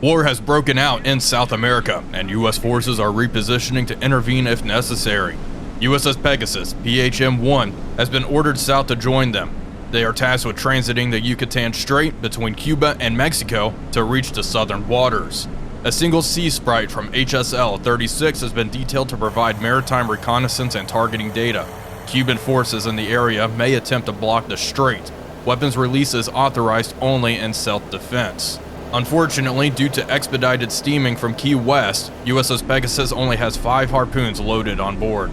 War has broken out in South America, and U.S. forces are repositioning to intervene if necessary. USS Pegasus, PHM-1, has been ordered south to join them. They are tasked with transiting the Yucatan Strait between Cuba and Mexico to reach the southern waters. A single Sea Sprite from HSL-36 has been detailed to provide maritime reconnaissance and targeting data. Cuban forces in the area may attempt to block the strait. Weapons release is authorized only in self-defense. Unfortunately, due to expedited steaming from Key West, USS Pegasus only has 5 harpoons loaded on board.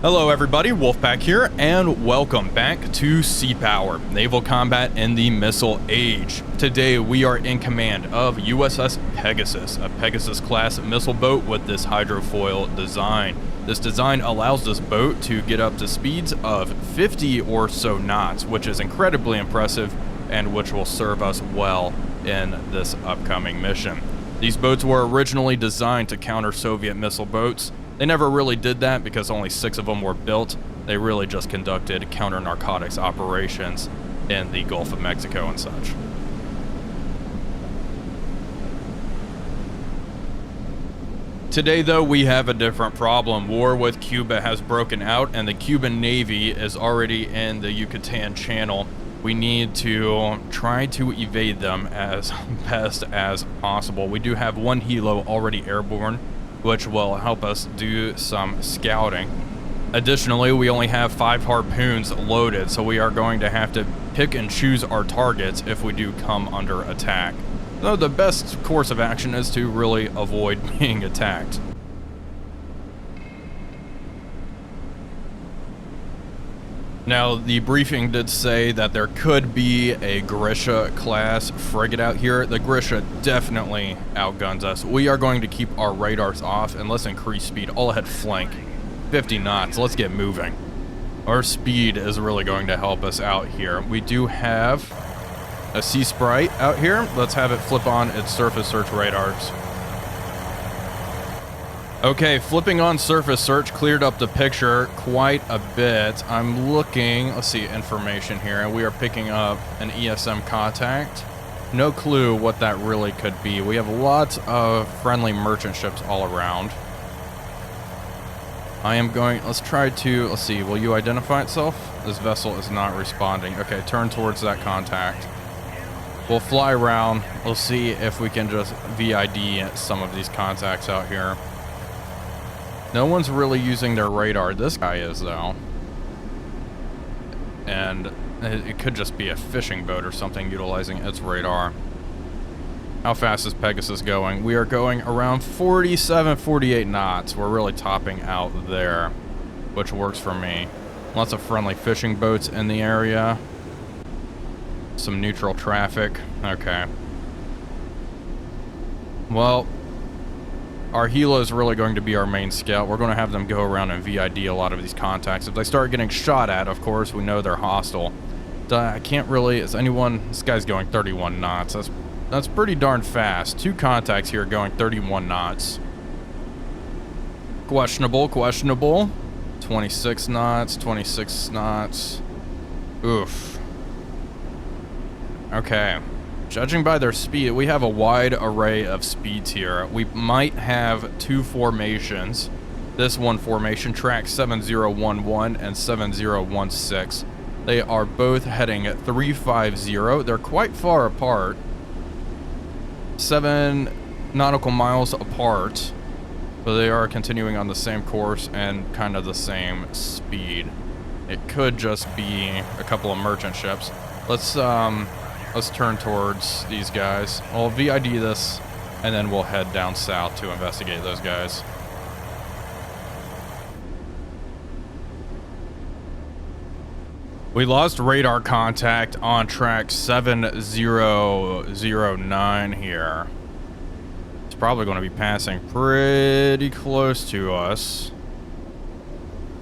Hello everybody, Wolfpack here, and welcome back to Sea Power, Naval Combat in the Missile Age. Today we are in command of USS Pegasus, a Pegasus-class missile boat with this hydrofoil design. This design allows this boat to get up to speeds of 50 or so knots, which is incredibly impressive and which will serve us well in this upcoming mission. These boats were originally designed to counter Soviet missile boats. They never really did that because only 6 of them were built. They really just conducted counter-narcotics operations in the Gulf of Mexico and such. Today, though, we have a different problem. War with Cuba has broken out, and the Cuban Navy is already in the Yucatan Channel. We need to try to evade them as best as possible. We do have 1 helo already airborne, which will help us do some scouting. Additionally, we only have 5 harpoons loaded, so we are going to have to pick and choose our targets if we do come under attack. Though the best course of action is to really avoid being attacked. Now, the briefing did say that there could be a Grisha-class frigate out here. The Grisha definitely outguns us. We are going to keep our radars off and let's increase speed. All ahead flank, 50 knots. Let's get moving. Our speed is really going to help us out here. We do have a Sea Sprite out here. Let's have it flip on its surface search radars. Okay, flipping on surface search cleared up the picture quite a bit. I'm looking, let's see, information here, and we are picking up an ESM contact. No clue what that really could be. We have lots of friendly merchant ships all around. I am going, let's see, will you identify itself? This vessel is not responding. Okay, turn towards that contact. We'll fly around. We'll see if we can just VID some of these contacts out here. No one's really using their radar. This guy is, though. And it could just be a fishing boat or something utilizing its radar. How fast is Pegasus going? We are going around 47, 48 knots. We're really topping out there, which works for me. Lots of friendly fishing boats in the area. Some neutral traffic. Okay. Well, our helo is really going to be our main scout. We're going to have them go around and VID a lot of these contacts. If they start getting shot at, of course, we know they're hostile. I can't really, is anyone, this guy's going 31 knots. That's pretty darn fast. 2 contacts here going 31 knots. Questionable. 26 knots, 26 knots. Oof. Okay. Judging by their speed, we have a wide array of speeds here. We might have 2 formations. This one formation tracks 7011 and 7016. They are both heading at 350. They're quite far apart. 7 nautical miles apart. But they are continuing on the same course and kind of the same speed. It could just be a couple of merchant ships. Let's turn towards these guys. I'll VID this, and then we'll head down south to investigate those guys. We lost radar contact on track 7009 here. It's probably going to be passing pretty close to us.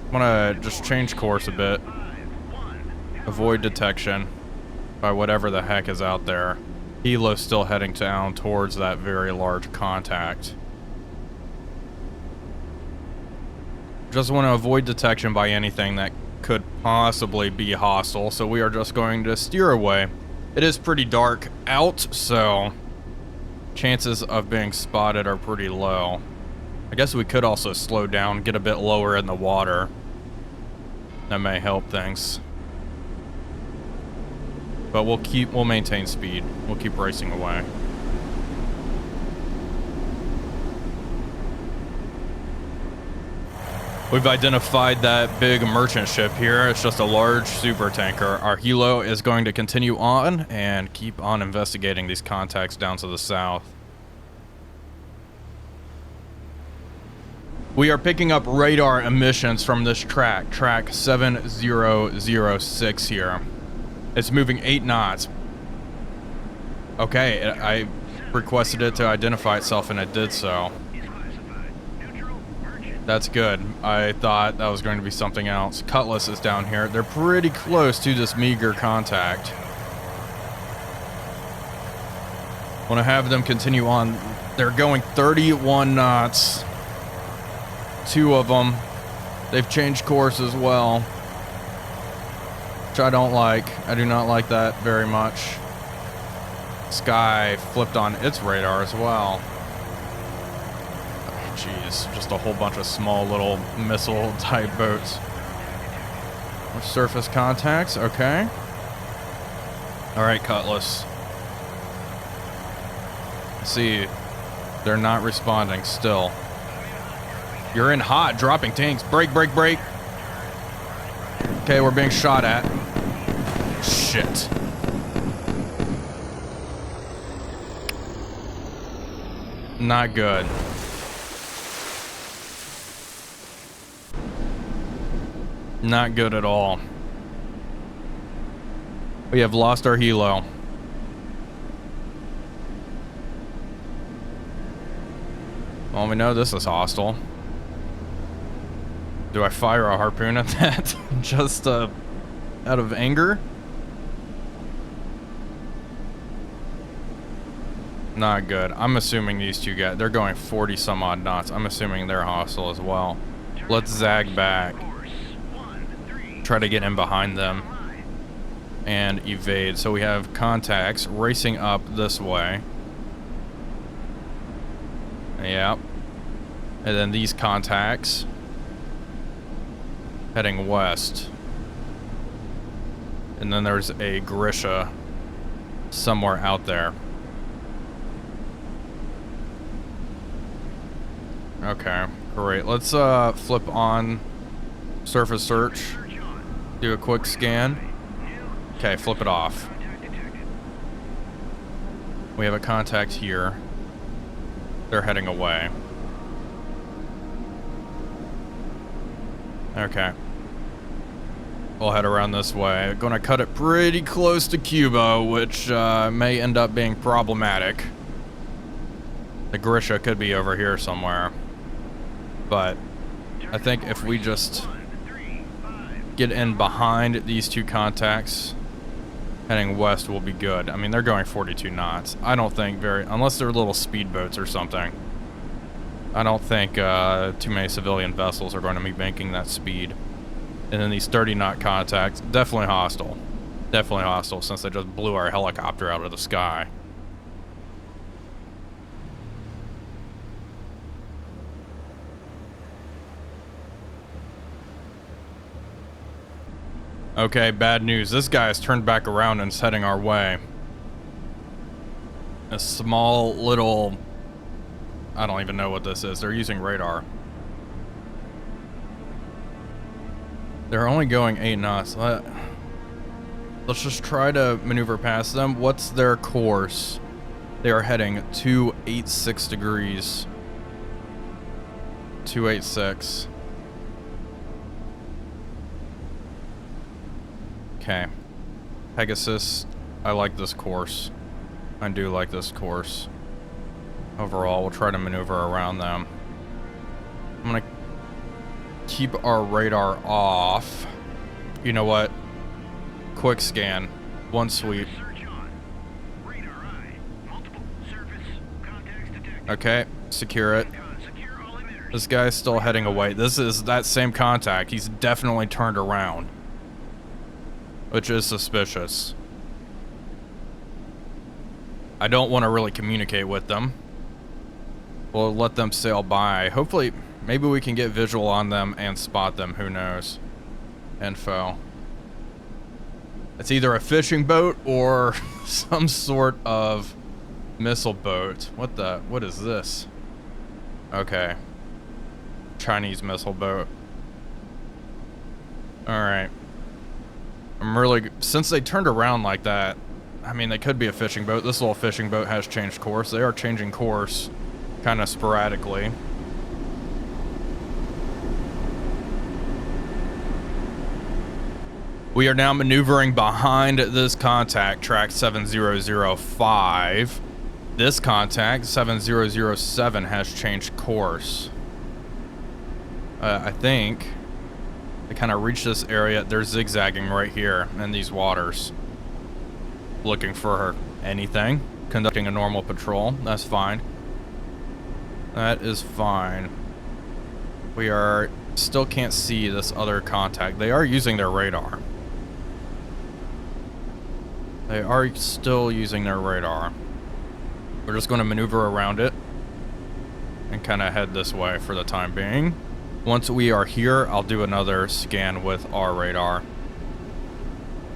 I'm going to just change course a bit. Avoid detection by whatever the heck is out there. Helo's still heading down towards that very large contact. Just want to avoid detection by anything that could possibly be hostile, so we are just going to steer away. It is pretty dark out, so chances of being spotted are pretty low. I guess we could also slow down, get a bit lower in the water. That may help things. But we'll maintain speed. We'll keep racing away. We've identified that big merchant ship here. It's just a large super tanker. Our helo is going to continue on and keep on investigating these contacts down to the south. We are picking up radar emissions from this track 7006 here. It's moving 8 knots. Okay, I requested it to identify itself and it did so. That's good. I thought that was going to be something else. Cutlass is down here. They're pretty close to this meager contact. Want to have them continue on. They're going 31 knots. 2 of them. They've changed course as well, which I don't like. I do not like that very much. Sky flipped on its radar as well. Jeez, just a whole bunch of small little missile type boats. More surface contacts, okay. Alright, Cutlass. See, they're not responding still. You're in hot, dropping tanks. Brake, brake, brake. Okay, we're being shot at. Shit. Not good. Not good at all. We have lost our helo. Well, we know this is hostile. Do I fire a harpoon at that? Just out of anger? Not good. I'm assuming these two guys, they're going 40 some odd knots. I'm assuming they're hostile as well. Let's zag back. Try to get in behind them and evade. So we have contacts racing up this way. Yep. And then these contacts heading west. And then there's a Grisha somewhere out there. Okay, great. Let's flip on surface search. Do a quick scan. Okay, flip it off. We have a contact here. They're heading away. Okay. We'll head around this way. Gonna cut it pretty close to Cuba, which may end up being problematic. The Grisha could be over here somewhere. But I think if we just get in behind these two contacts heading west will be good. I mean, they're going 42 knots. I don't think unless they're little speedboats or something, I don't think too many civilian vessels are going to be making that speed. And then these 30 knot contacts, definitely hostile. Definitely hostile since they just blew our helicopter out of the sky. Okay, bad news. This guy has turned back around and is heading our way. A small little... I don't even know what this is. They're using radar. They're only going 8 knots. Let's just try to maneuver past them. What's their course? They are heading 286 degrees. 286. Okay. Pegasus, I like this course. I do like this course. Overall, we'll try to maneuver around them. I'm gonna keep our radar off. You know what? Quick scan. One sweep. Okay, secure it. This guy's still heading away. This is that same contact. He's definitely turned around, which is suspicious. I don't want to really communicate with them. We'll let them sail by. Hopefully, maybe we can get visual on them and spot them. Who knows? Info. It's either a fishing boat or some sort of missile boat. What is this? Okay. Chinese missile boat. Alright. Since they turned around like that, I mean, they could be a fishing boat. This little fishing boat has changed course. They are changing course kind of sporadically. We are now maneuvering behind this contact, track 7005. This contact, 7007, has changed course. I think they kind of reached this area. They're zigzagging right here in these waters. Looking for anything. Conducting a normal patrol. That's fine. That is fine. We still can't see this other contact. They are using their radar. They are still using their radar. We're just going to maneuver around it and kind of head this way for the time being. Once we are here, I'll do another scan with our radar.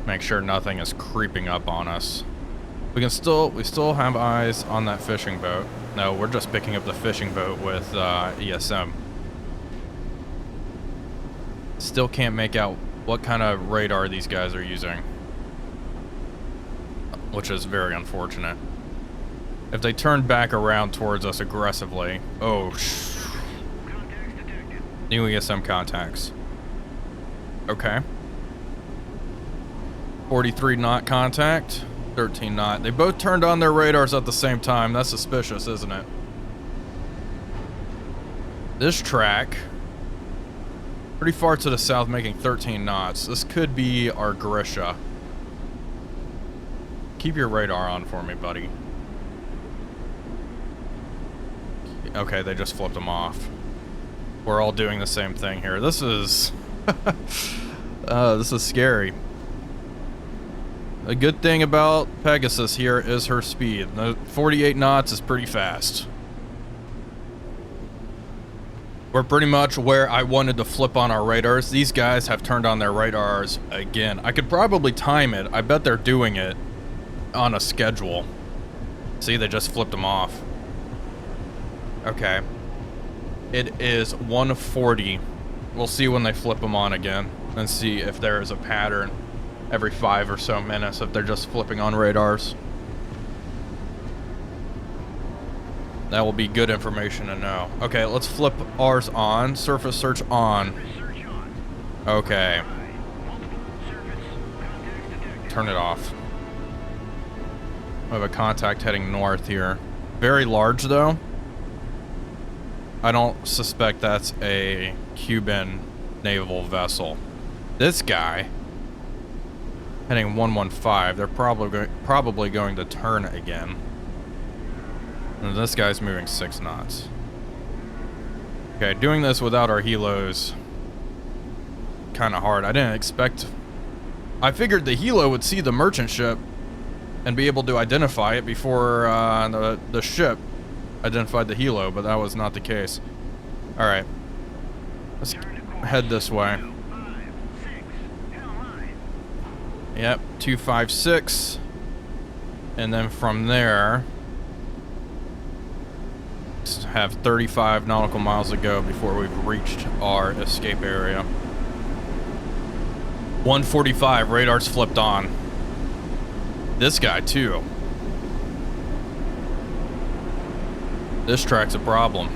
Make sure nothing is creeping up on us. We still have eyes on that fishing boat. No, we're just picking up the fishing boat with ESM. Still can't make out what kind of radar these guys are using, which is very unfortunate. If they turn back around towards us aggressively, new ESM contacts. Okay. 43 knot contact, 13 knot. They both turned on their radars at the same time. That's suspicious, isn't it? This track, pretty far to the south, making 13 knots. This could be our Grisha. Keep your radar on for me, buddy. Okay, they just flipped them off. We're all doing the same thing here. This is... this is scary. A good thing about Pegasus here is her speed. The 48 knots is pretty fast. We're pretty much where I wanted to flip on our radars. These guys have turned on their radars again. I could probably time it. I bet they're doing it on a schedule. See, they just flipped them off. Okay. It is 1:40. We'll see when they flip them on again and see if there is a pattern every 5 or so minutes if they're just flipping on radars. That will be good information to know. Okay, let's flip ours on. Surface search on. Okay. Turn it off. We have a contact heading north here. Very large though. I don't suspect that's a Cuban naval vessel. This guy heading 115. They're probably going to turn again. And this guy's moving 6 knots. Okay, doing this without our helos, kind of hard. I didn't expect. I figured the helo would see the merchant ship and be able to identify it before the ship identified the helo, but that was not the case. All right, let's head this way. Yep, 256, and then from there, have 35 nautical miles to go before we've reached our escape area. 145, radar's flipped on. This guy too. This track's a problem.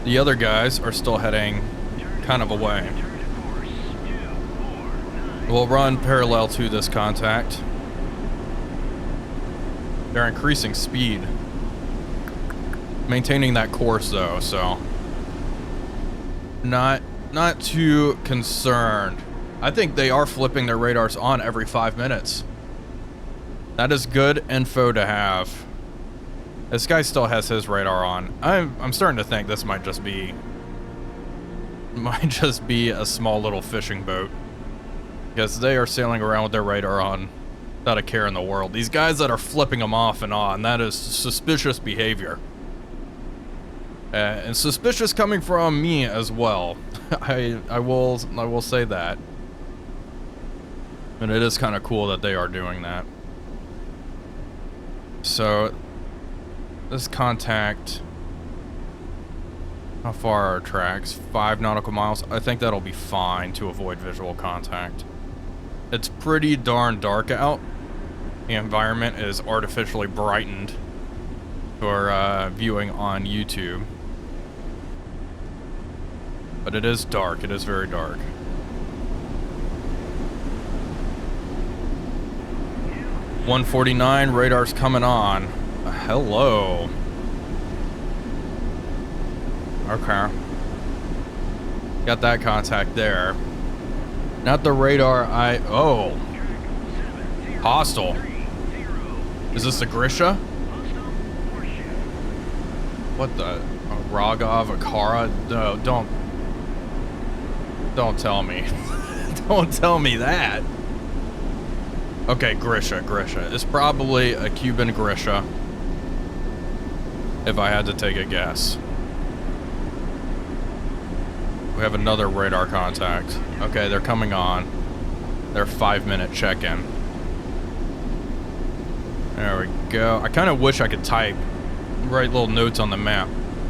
The other guys are still heading kind of away. We'll run parallel to this contact. They're increasing speed. Maintaining that course though, so not too concerned. I think they are flipping their radars on every 5 minutes. That is good info to have. This guy still has his radar on. I'm starting to think this might just be a small little fishing boat, because they are sailing around with their radar on without a care in the world. These guys that are flipping them off and on, that is suspicious behavior. And suspicious coming from me as well. I will say that. And it is kind of cool that they are doing that. So this contact, how far are our tracks? 5 nautical miles. I think that'll be fine to avoid visual contact. It's pretty darn dark out. The environment is artificially brightened for viewing on YouTube. But it is dark. It is very dark. .149, radar's coming on. Hello. Okay. Got that contact there. Not the radar oh. Hostile. Is this a Grisha? What the? A Rogov, a Kara? No, don't tell me. Don't tell me that. Okay, Grisha. It's probably a Cuban Grisha, if I had to take a guess. We have another radar contact. Okay, they're coming on. Their 5-minute check-in. There we go. I kind of wish I could type, write little notes on the map.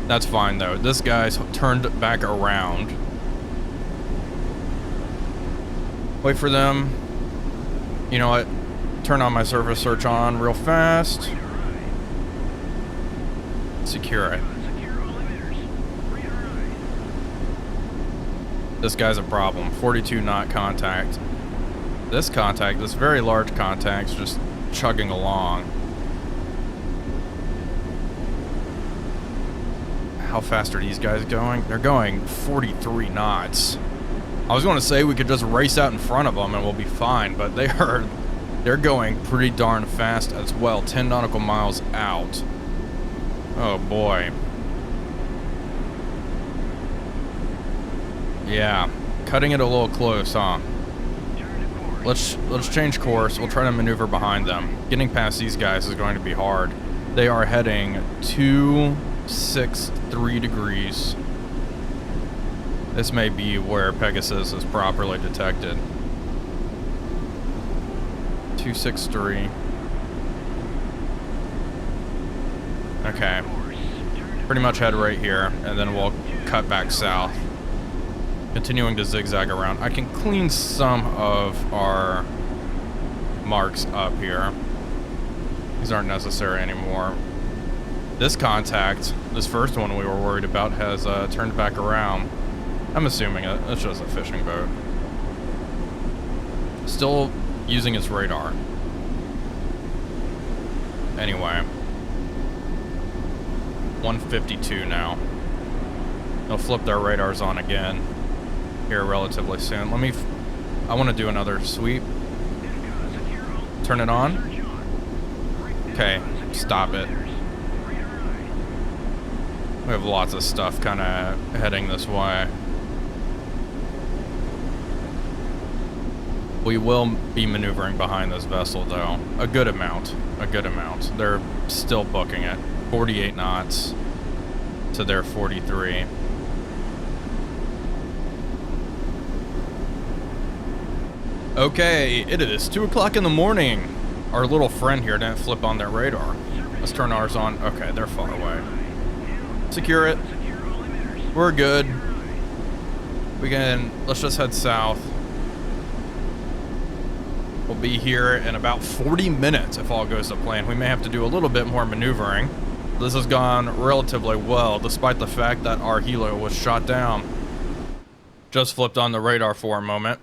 That's fine though. This guy's turned back around. Wait for them. You know what? Turn on my surface search on real fast. Secure it. This guy's a problem. 42 knot contact. This contact, this very large contact's just chugging along. How fast are these guys going? They're going 43 knots. I was going to say we could just race out in front of them and we'll be fine, but they're going pretty darn fast as well. 10 nautical miles out. Oh boy. Yeah, cutting it a little close, huh? Let's change course. We'll try to maneuver behind them. Getting past these guys is going to be hard. They are heading 263 degrees. This may be where Pegasus is properly detected. 263. Okay. Pretty much head right here, and then we'll cut back south. Continuing to zigzag around. I can clean some of our marks up here. These aren't necessary anymore. This contact, this first one we were worried about, has turned back around. I'm assuming it's just a fishing boat. Still using its radar. Anyway. 152 now. They'll flip their radars on again here relatively soon. I want to do another sweep. Turn it on. Okay, stop it. We have lots of stuff kind of heading this way. We will be maneuvering behind this vessel though. A good amount. They're still booking it. 48 knots to their 43. Okay, it is 2 o'clock in the morning. Our little friend here didn't flip on their radar. Let's turn ours on. Okay, they're far away. Secure it. We're good. Let's just head south. We'll be here in about 40 minutes if all goes to plan. We may have to do a little bit more maneuvering. This has gone relatively well, despite the fact that our helo was shot down. Just flipped on the radar for a moment.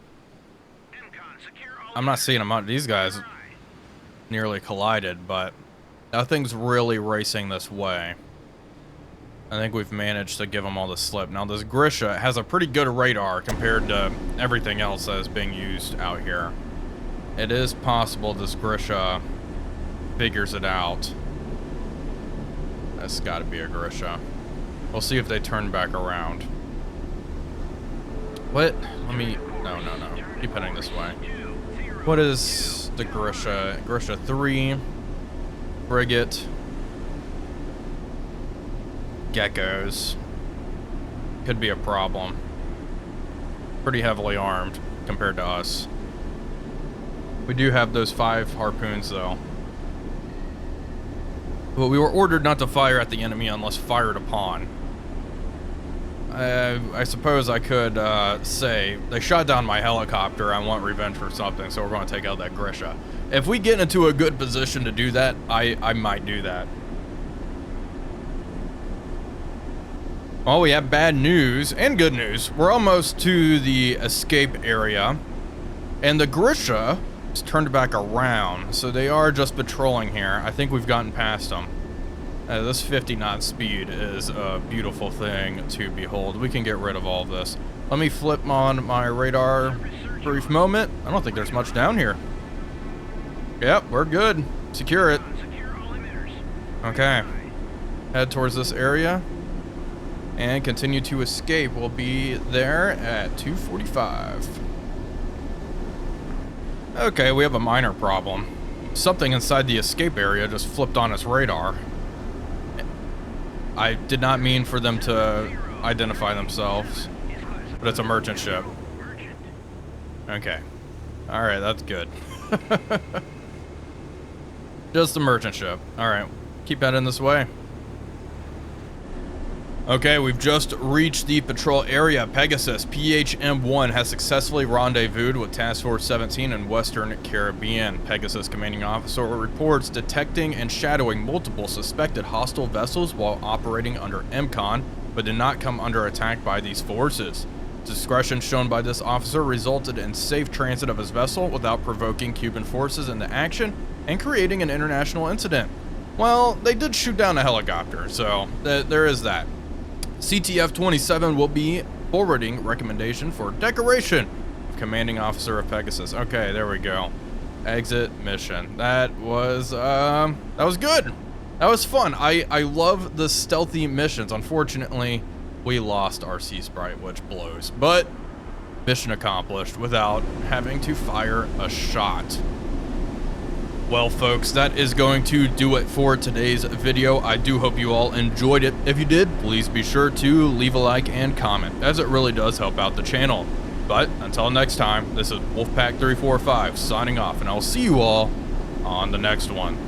I'm not seeing them out. These guys nearly collided, but nothing's really racing this way. I think we've managed to give them all the slip. Now, this Grisha has a pretty good radar compared to everything else that is being used out here. It is possible this Grisha figures it out. That's got to be a Grisha. We'll see if they turn back around. What? Let me... No. Keep heading this way. What is the Grisha? Grisha 3. Frigate. Geckos. Could be a problem. Pretty heavily armed compared to us. We do have those 5 harpoons, though. But we were ordered not to fire at the enemy unless fired upon. I suppose I could say, they shot down my helicopter, I want revenge for something, so we're going to take out that Grisha. If we get into a good position to do that, I might do that. Well, we have bad news and good news. We're almost to the escape area, and the Grisha is turned back around, so they are just patrolling here. I think we've gotten past them. This 50 knot speed is a beautiful thing to behold. We can get rid of all of this. Let me flip on my radar brief moment. I don't think there's much down here. Yep, we're good. Secure it. Okay. Head towards this area and continue to escape. We'll be there at 2:45. Okay, we have a minor problem. Something inside the escape area just flipped on its radar. I did not mean for them to identify themselves, but it's a merchant ship. Okay. Alright, that's good. Just a merchant ship. Alright, keep heading this way. Okay, we've just reached the patrol area. Pegasus PHM-1 has successfully rendezvoused with Task Force 17 in Western Caribbean. Pegasus commanding officer reports detecting and shadowing multiple suspected hostile vessels while operating under MCON, but did not come under attack by these forces. Discretion shown by this officer resulted in safe transit of his vessel without provoking Cuban forces into action and creating an international incident. Well, they did shoot down a helicopter, so there is that. CTF-27 will be forwarding recommendation for decoration of commanding officer of Pegasus. Okay, there we go. Exit mission. That was good. That was fun. I love the stealthy missions. Unfortunately, we lost our Sea Sprite, which blows. But mission accomplished without having to fire a shot. Well, folks, that is going to do it for today's video. I do hope you all enjoyed it. If you did, please be sure to leave a like and comment, as it really does help out the channel. But until next time, this is Wolfpack345 signing off, and I'll see you all on the next one.